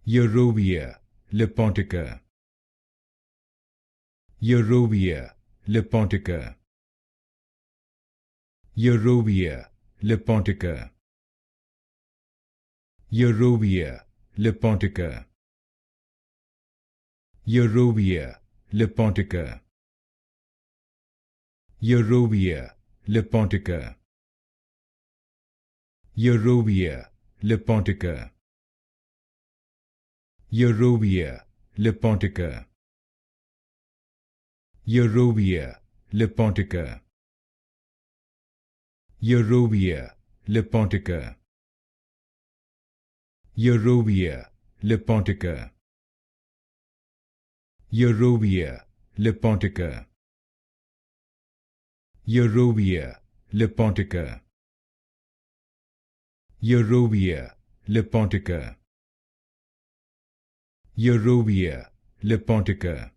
Yarrowia Lipolytica. Yarrowia Lipolytica. Yarrowia Lipolytica. Yarrowia Lipolytica. Yarrowia Lipolytica. Yarrowia Lipolytica. Yarrowia Lipolytica. Yarrowia Lipolytica. Yarrowia Lipolytica. Yarrowia Lipolytica. Yarrowia Lipolytica. Yarrowia Lipolytica. Yarrowia Lipolytica. Yarrowia Lipolytica. Yarrowia Lipolytica.